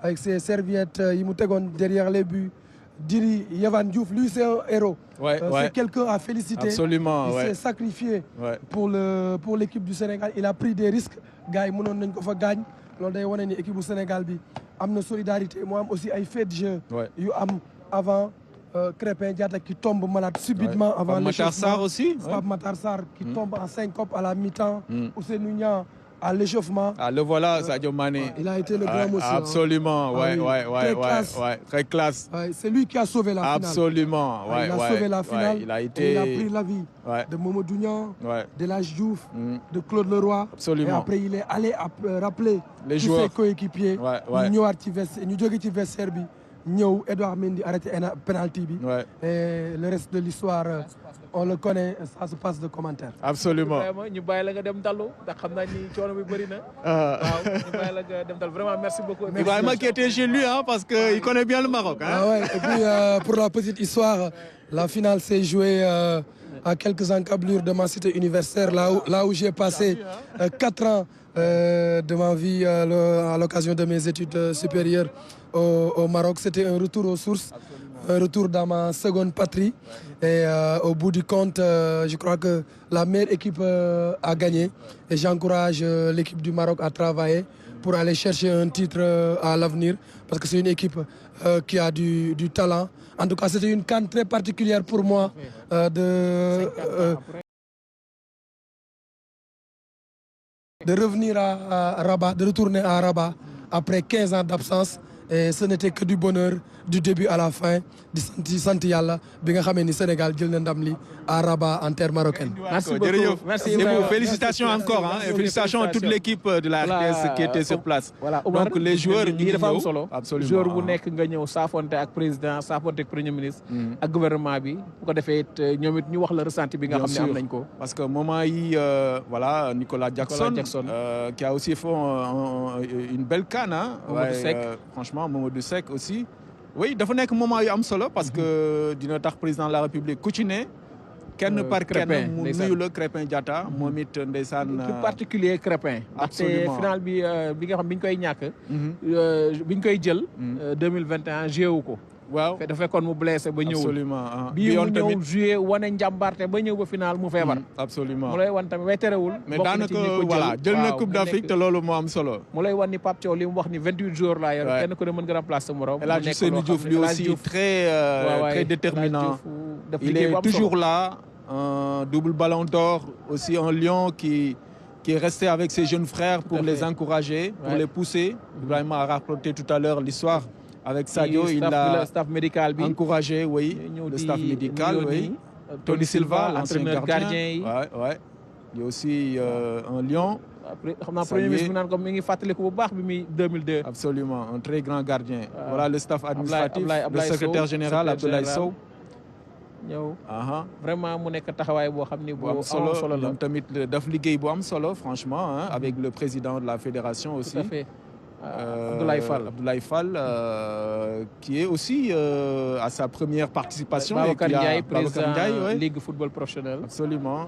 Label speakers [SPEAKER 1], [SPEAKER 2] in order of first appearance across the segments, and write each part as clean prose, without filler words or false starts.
[SPEAKER 1] avec ses serviettes yi mu tegoon derrière les buts. Diri Yehvan Diouf, lui c'est un héros. C'est quelqu'un à féliciter.
[SPEAKER 2] Absolument.
[SPEAKER 1] Il s'est sacrifié pour l'équipe du Sénégal. Il a pris des risques. Gars, ils mënoon nañ ko fa gaañ. Loolu day wane ni équipe du Sénégal bi am na solidarité. Moi am aussi ay faits de jeu yu am avant Krépin Diatta qui tombe malade subitement avant l'échauffement.
[SPEAKER 2] Matar Sarr aussi.
[SPEAKER 1] Pape Matar Sarr qui tombe en syncope à la mi-temps. Ousseynou Niang à l'échauffement.
[SPEAKER 2] Ah, le voilà, Sadio Mané.
[SPEAKER 1] Il a été le grand monsieur.
[SPEAKER 2] Absolument, très classe.
[SPEAKER 1] C'est lui qui a sauvé la finale.
[SPEAKER 2] Absolument,
[SPEAKER 1] il a sauvé la finale.
[SPEAKER 2] Il a
[SPEAKER 1] pris la vie de Mamadou Niang, de Elhadji Diouf, de Claude Leroy.
[SPEAKER 2] Absolument.
[SPEAKER 1] Et après, il est allé rappeler tous ses coéquipiers. ñu ñëwaat ci vestiaire ñu jóge ci vestiaire bi ñëw Edouard Mendy arrêté penalty bi. Et le reste de l'histoire on le connaît, ça se passe de commentaires.
[SPEAKER 3] Absolument. ñu bàyyi la nga dem dallu ndax xam naa ni coono bi bëri na. waaw ñu bàyyi la nga dem dallu vraiment merci beaucoup.
[SPEAKER 2] Ibrahima qui était chez lui parce qu'il connaît bien le Maroc.
[SPEAKER 1] Et puis pour la petite histoire, la finale s'est jouée à quelques encablures de ma cité universitaire, là où j'ai passé 4 ans de ma vie à l'occasion de mes études supérieures au Maroc. C'était un retour aux sources. Un retour dans ma seconde patrie et au bout du compte, je crois que la meilleure équipe a gagné et j'encourage l'équipe du Maroc à travailler pour aller chercher un titre à l'avenir parce que c'est une équipe qui a du talent. En tout cas, c'était une CAN très particulière pour moi de revenir à Rabat, de retourner à Rabat après 15 ans d'absence. Et ce n'était que du bonheur du début à la fin di sant yàlla bi nga xamee ni Sénégal jël na ndam li à Rabat en terre marocaine.
[SPEAKER 2] Merci beaucoup. Merci beaucoup. Félicitations encore et félicitations à toute l'équipe de la RTS qui était sur place. Donc les joueurs ñu ngi
[SPEAKER 3] dafa am solo.
[SPEAKER 2] Absolument.
[SPEAKER 3] Joueur bu nekk nga ñëw saafonte ak président saafonte ak premier ministre. ak gouvernement bi bu ko defee it ñoom it ñu wax la ressenti bi nga xam ne am nañ ko.
[SPEAKER 2] Parce que moment yi voilà Nicolas Jackson qui a aussi fait une belle CAN.
[SPEAKER 3] Mamadou Seck.
[SPEAKER 2] Franchement Mamadou Seck aussi. Oui dafa nekk moment yu am solo parce que dina tax président de la République ku ci ne kenn par kenn mu nuyu la Krépin Diatta moom it ndeysaan
[SPEAKER 3] ci particulier Krépin ndaxte final bi nga xam bi ñu koy ñàkk bi ñu koy jël 2021 joué wu ko
[SPEAKER 2] waaw
[SPEAKER 3] dafa fekkoon mu blessé ba ñëwul
[SPEAKER 2] absolument
[SPEAKER 3] bii mu ñëw joué wane njàmbarte ba ñëw ba final mu feebar
[SPEAKER 2] absolument
[SPEAKER 3] mu lay wan tamit way terewul
[SPEAKER 2] mais daanaka voilà jël na coupe d'Afrique te loolu moo am solo
[SPEAKER 3] mu lay wan ni Pape Thiaw li mu wax ni 28 jours laa yor kenn ku ne mën nga remplacer morom
[SPEAKER 2] Elhadji Diouf lui aussi très déterminant il est toujours là un double ballon d'or aussi un lion qui est resté avec ses jeunes frères pour les encourager pour les pousser Ibrahima a rapporté tout à l'heure l'histoire avec Sadio, il a
[SPEAKER 3] staff médical
[SPEAKER 2] encouragé, le staff médical, Tony Silva, l'ancien gardien. Il y a aussi un lion.
[SPEAKER 3] Premier ministre comme mi ngi fàttaliku bu baax bi muy 2002.
[SPEAKER 2] Absolument, un très grand gardien. Voilà le staff administratif, le secrétaire général Abdoulaye Sow.
[SPEAKER 3] ñëw vraiment mu nekk taxawaay boo xam ni bu am solo la
[SPEAKER 2] ñoom tamit daf liggéey bu am solo franchement avec le président de la fédération aussi.
[SPEAKER 3] Tout à fait. Abdoulaye Fall
[SPEAKER 2] qui est aussi à sa première participation.
[SPEAKER 3] Babacar Ndiaye président Ligue football professionnel.
[SPEAKER 2] Absolument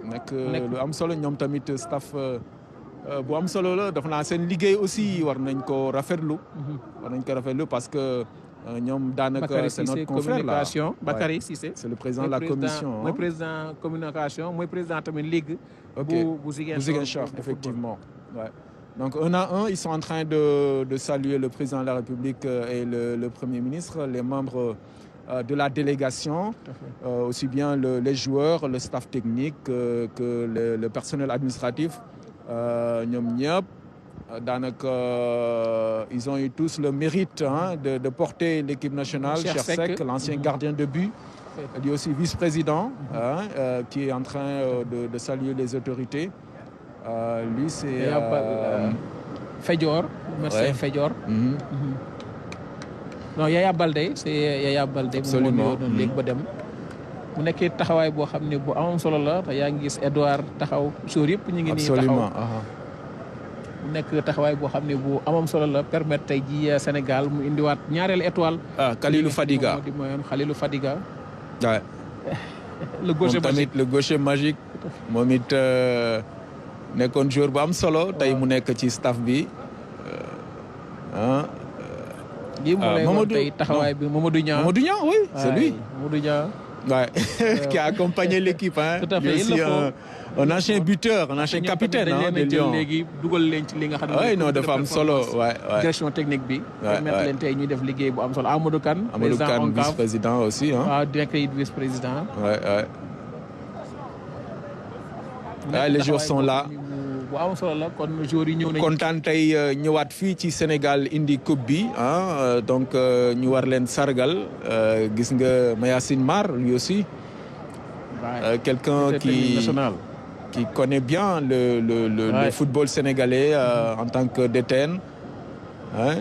[SPEAKER 2] nekk lu am solo ñoom tamit staff bu am solo la dafa naa seen liggéey aussi war nañ ko rafetlu. Parce que ñoom daanaka c'est notre confrère là.
[SPEAKER 3] Bakary Cissé
[SPEAKER 2] c'est le président de la commission.
[SPEAKER 3] mooy président communication mooy président tamit ligue. bu
[SPEAKER 2] Ziguinchor effectivement. Donc un à un, ils sont en train de saluer le président de la République et le Premier ministre, les membres de la délégation, aussi bien les joueurs, le staff technique que le personnel administratif. ñoom ñëpp daanaka ils ont eu tous le mérite de porter l'équipe nationale. Cheikh Seck, l'ancien gardien de but, lui aussi vice-président, qui est en train de saluer les autorités. Lui c'est
[SPEAKER 3] Fedior, merci Fedior. Non Yaya Baldé c'est Yaya Baldé.
[SPEAKER 2] Absolument
[SPEAKER 3] mu léegi ba dem. mu nekkee taxawaay boo xam ne bu amam solo la te yaa ngi gis Edouard taxaw jour yëpp ñu ngi nii taxaw. mu nekk taxawaay boo xam ne bu amam solo la permettre tey ji Sénégal mu indiwaat ñaareelu étoile.
[SPEAKER 2] Khalilou Fadiga
[SPEAKER 3] di mooyoon Khalilou Fadiga.
[SPEAKER 2] le gaucher magique moom it nekkoon joueur bu am solo tey mu nekk ci staff bi Hein?
[SPEAKER 3] Mamadou Niang.
[SPEAKER 2] Mamadou Niang, oui, c'est lui.
[SPEAKER 3] Mamadou Niang.
[SPEAKER 2] Ouais. Qui a accompagné l'équipe. Hein.
[SPEAKER 3] Tout à fait.
[SPEAKER 2] Il est aussi un ancien buteur, un ancien capitaine de Lyon. Oui, non, de femmes solo. Ouais.
[SPEAKER 3] Direction technique bi. Permettre leen tey ñuy def liggéey bu am solo. Amadou Kane,
[SPEAKER 2] vice-président aussi. Hein.
[SPEAKER 3] Waaw, directeur vice-président.
[SPEAKER 2] Ouais. Les joueurs sont là.
[SPEAKER 3] bu am solo la kon joueurs yi ñëw nañu.
[SPEAKER 2] kontaan tey ñëwaat fii ci Sénégal indi coupe bi donc ñu war leen sargal gis nga Mayacine Mar lui aussi. Quelqu'un qui connaît bien le football sénégalais en tant que DTN. Hein?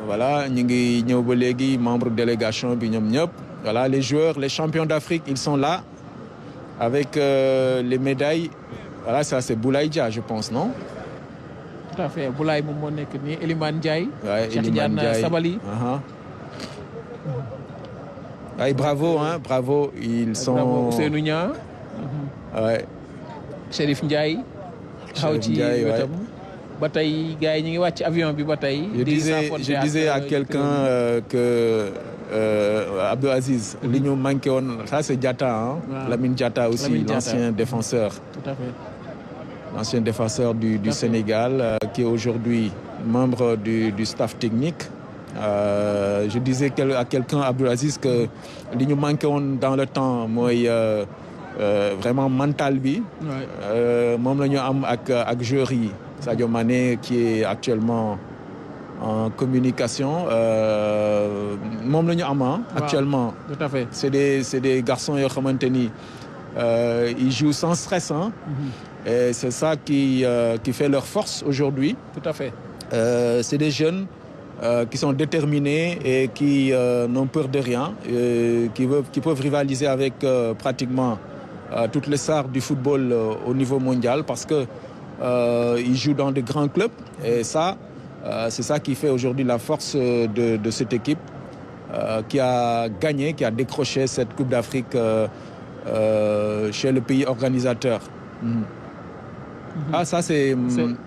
[SPEAKER 2] Voilà ñu ngi ñëw ba léegi membre délégation bi ñoom ñëpp. Voilà les joueurs, les champions d'Afrique, ils sont là avec les médailles. Voilà, ça c'est Boulaye Dia, je pense, non?
[SPEAKER 3] Tout à fait. Boulaye moom moo nekk nii Elimane Ndiaye.
[SPEAKER 2] Ouais,
[SPEAKER 3] Cheikh Tidiane Sabali.
[SPEAKER 2] Ouais, bravo. Ils sont.
[SPEAKER 3] Bravo Ousseynou Niang.
[SPEAKER 2] Ouais.
[SPEAKER 3] Chérif Ndiaye.
[SPEAKER 2] Chérif Ndiaye, ouais.
[SPEAKER 3] Ba tey gars yi ñu ngi wàcc avion bi ba tey.
[SPEAKER 2] Je disais à quelqu'un que Abdou Aziz, li ñu manqué woon, ça c'est Diatta, hein? Lamine Diatta aussi, l'ancien défenseur.
[SPEAKER 3] Tout à fait.
[SPEAKER 2] L'ancien défenseur du Sénégal, qui est aujourd'hui membre du staff technique. Je disais à quelqu'un, Abdou Aziz, que li ñu manqué woon dans le temps mooy vraiment mental bi. Moom la ñu am ak joueurs yi. Sadio Mané qui est actuellement en communication moom la ñu am actuellement.
[SPEAKER 3] Tout à fait.
[SPEAKER 2] C'est des garçons yoo xamante ni ils jouent sans stress. Et c'est ça qui fait leur force aujourd'hui.
[SPEAKER 3] Tout à fait.
[SPEAKER 2] C'est des jeunes qui sont déterminés et qui n'ont peur de rien, qui peuvent rivaliser avec pratiquement toutes les stars du football au niveau mondial parce que ils jouent dans de grands clubs et ça, c'est ça qui fait aujourd'hui la force de cette équipe qui a gagné, qui a décroché cette Coupe d'Afrique chez le pays organisateur. Ah, ça c'est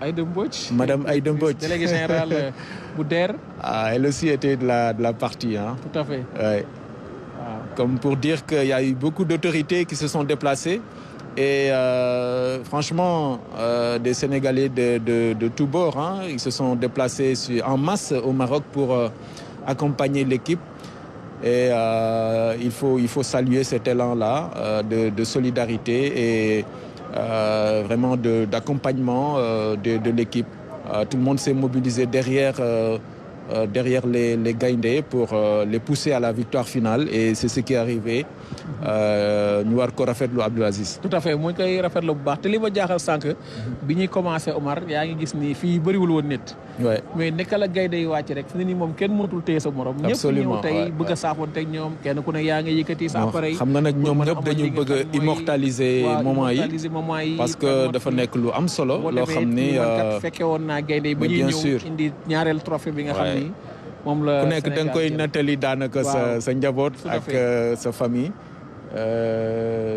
[SPEAKER 3] Aïda Mbodj.
[SPEAKER 2] Madame Aïda Mbodj.
[SPEAKER 3] Déléguée générale bu DER.
[SPEAKER 2] Ah, elle aussi était de la partie. Hein.
[SPEAKER 3] Tout à fait.
[SPEAKER 2] Ouais. Comme pour dire qu'il y a eu beaucoup d'autorités qui se sont déplacées. Et franchement, des Sénégalais de tous bords, hein, ils se sont déplacés en masse au Maroc pour accompagner l'équipe. Et il faut saluer cet élan-là de solidarité et vraiment d'accompagnement de l'équipe. Tout le monde s'est mobilisé derrière les Gaïndés pour les pousser à la victoire finale et c'est ce qui est arrivé. ñu war ko rafetlu Abdou Aziz.
[SPEAKER 3] Tout à fait mu ngi koy rafetlu bu baax te li ma jaaxal sànq bi ñuy commencé Omar yaa ngi gis ni fii bëriwul woon nit. mais naka la Gaynde yi wàcc rek fi ne nii moom kenn mënatul téye sa morom.
[SPEAKER 2] absolument
[SPEAKER 3] ñëpp ñëw tey bëgg a saafoonteeg ñoom kenn ku ne yaa ngi yëkkati sa appareil.
[SPEAKER 2] xam nga nag ñoom ñëpp dañu bëgg a immortaliser moment yi parce que dafa nekk lu am solo. loo xam ni
[SPEAKER 3] fekke woon naa Gaynde yi ba ñuy ñëw indi ñaareel trophée bi nga xam ni. moom la
[SPEAKER 2] ku nekk da nga koy nettali daanaka sa njaboot ak sa famille.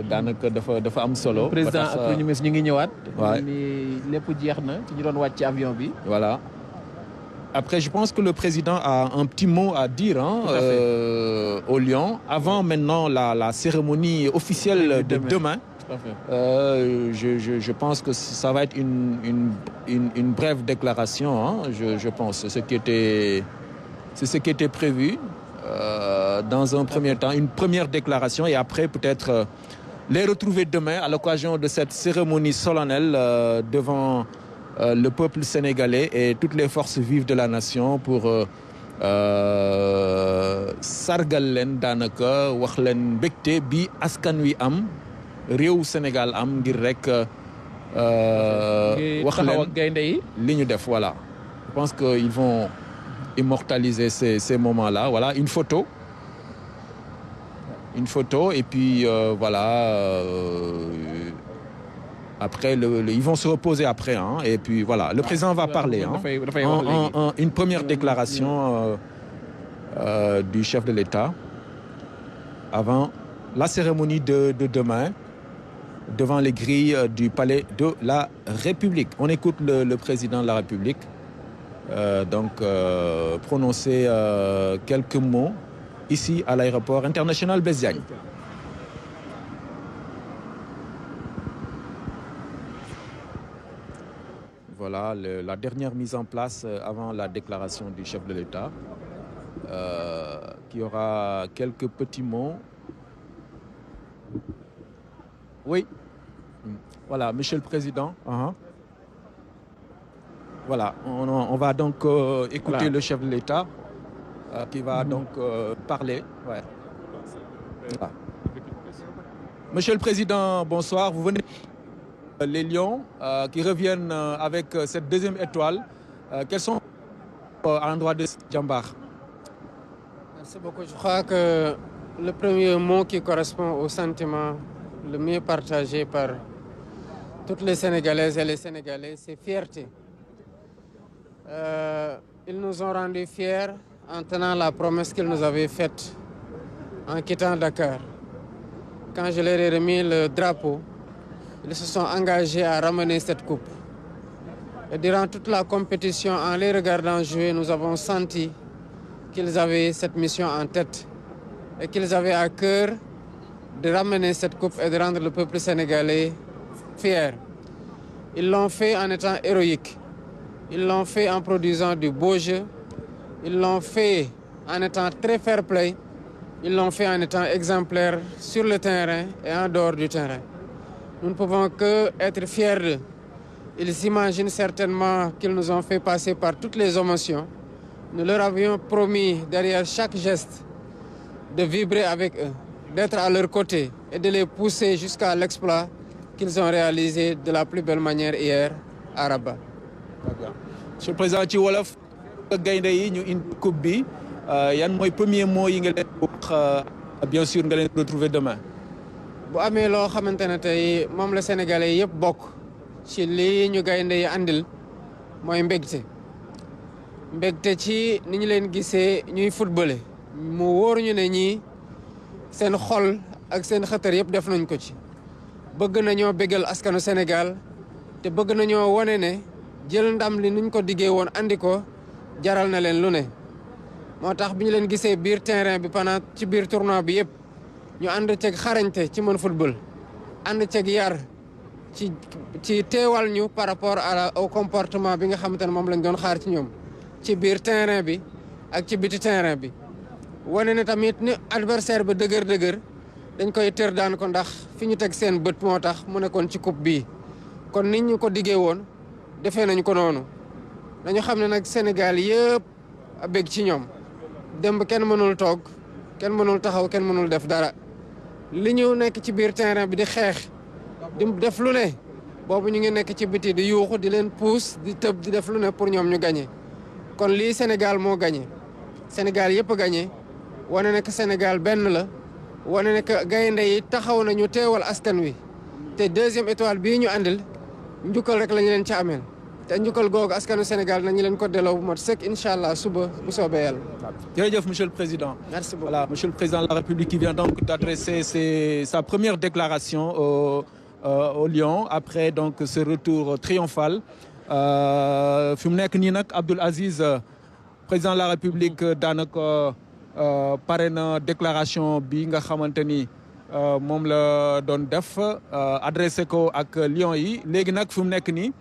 [SPEAKER 2] daanaka dafa am solo.
[SPEAKER 3] président ak premier ministre ñu ngi ñëwaat. waaw ni lépp jeex na ci ñu doon wàcc ci avion bi.
[SPEAKER 2] voilà après je pense que le président a un petit mot à dire au Lion avant maintenant la cérémonie officielle de demain.
[SPEAKER 3] Tout à fait.
[SPEAKER 2] Je pense que ça va être une brève déclaration. Je pense c'est ce qui était prévu. Dans un premier temps, une première déclaration et après peut-être les retrouver demain à l'occasion de cette cérémonie solennelle devant le peuple sénégalais et toutes les forces vives de la nation pour sargal leen daanaka wax leen mbégte bi askan wi am réew Sénégal am ngir rek wax leen li ñu def voilà. Je pense qu'ils vont immortaliser ces moments-là. Voilà, une photo et puis voilà. Après, ils vont se reposer après. Hein, et puis voilà, le président va parler. Une première déclaration du chef de l'État avant la cérémonie de demain devant les grilles du palais de la République. On écoute le président de la République. prononcer quelques mots ici à l'aéroport international Blaise Diagne. Voilà la dernière mise en place avant la déclaration du chef de l'État, qui aura quelques petits mots. Oui, voilà, Monsieur le Président. Voilà, on va donc écouter le chef de l'État qui va donc parler. Ouais. Voilà. Monsieur le Président, bonsoir. Vous venez les Lions qui reviennent avec cette deuxième étoile. Quels sont à l'endroit de Jambar?
[SPEAKER 4] Merci beaucoup. Je crois que le premier mot qui correspond au sentiment le mieux partagé par toutes les Sénégalaises et les Sénégalais, c'est fierté. Ils nous ont rendus fiers en tenant la promesse qu'ils nous avaient faite en quittant Dakar. Quand je leur ai remis le drapeau, ils se sont engagés à ramener cette coupe. Et durant toute la compétition, en les regardant jouer, nous avons senti qu'ils avaient cette mission en tête et qu'ils avaient à cœur de ramener cette coupe et de rendre le peuple sénégalais fier. Ils l'ont fait en étant héroïques. Ils l'ont fait en produisant du beau jeu. Ils l'ont fait en étant très fair play. Ils l'ont fait en étant exemplaires sur le terrain et en dehors du terrain. Nous ne pouvons que être fiers d'eux. Ils s'imaginent certainement qu'ils nous ont fait passer par toutes les émotions. Nous leur avions promis, derrière chaque geste, de vibrer avec eux, d'être à leur côté et de les pousser jusqu'à l'exploit qu'ils ont réalisé de la plus belle manière hier à Rabat.
[SPEAKER 2] Monsieur le Président, ci wolof gaynde yi ñu indi coupe bi yan mooy premier mot yi nga leen wax bien sûr nga leen retrouver demain.
[SPEAKER 4] bu amee loo xamante ne tey moom la Sénégalais yëpp bokk ci lii ñu gaynde yi andil mooy mbégte ci ni ñu leen gisee ñuy footballé mu wóor ñu ne ñii seen xol ak seen xëtër yëpp def nañ ko ci bëgg nañoo bégal askanu Sénégal te bëgg nañoo wone ne jël ndam li nuñ ko diggee woon andi ko jaral na leen lu ne moo tax bi ñu leen gisee biir terrain bi pendant ci biir tournoi bi yëpp ñu ànd ceeg xarañte ci mën football ànd ceeg yar ci teewal ñu par rapport au comportement bi nga xamante ne moom lañ doon xaar ci ñoom ci biir terrain bi ak ci biti terrain bi wane ne tamit ni adversaire ba dëgër dañ koy tër daan ko ndax fi ñu teg seen bët moo tax mu nekkoon ci coupe bii kon nit ñu ko diggee woon defee nañ ko noonu dañu xam ne nag Sénégal yëpp a bég ci ñoom démb kenn mënul toog kenn mënul taxaw kenn mënul def dara li ñu nekk ci biir terrain bi di xeex di def lu ne boobu ñu ngi nekk ci biti di yuuxu di leen puus di tëb di def lu ne pour ñoom ñu gagné kon lii Sénégal moo gagné Sénégal yëpp a gagné wane ne que Sénégal benn la wane ne que gaynde yi taxaw nañu teewal askan wi te deuxième étoile bii ñu andil njukkal rek lañu leen ci ameel te njukkal googu askanu Sénégal nañu leen ko delloo bu mat sëkk incha allah suba bu soobee yàlla.
[SPEAKER 2] Jërëjëf monsieur le président.
[SPEAKER 4] Merci beaucoup.
[SPEAKER 2] Voilà, monsieur le président de la République qui vient donc d'adresser sa première déclaration au Lion après donc ce retour triomphal. Fi mu nekk nii nag Abdoul Aziz président de la République daanaka pare na déclaration bi nga xamante ni moom la doon def adressé ko ak Lion yi léegi nag fi mu nekk nii.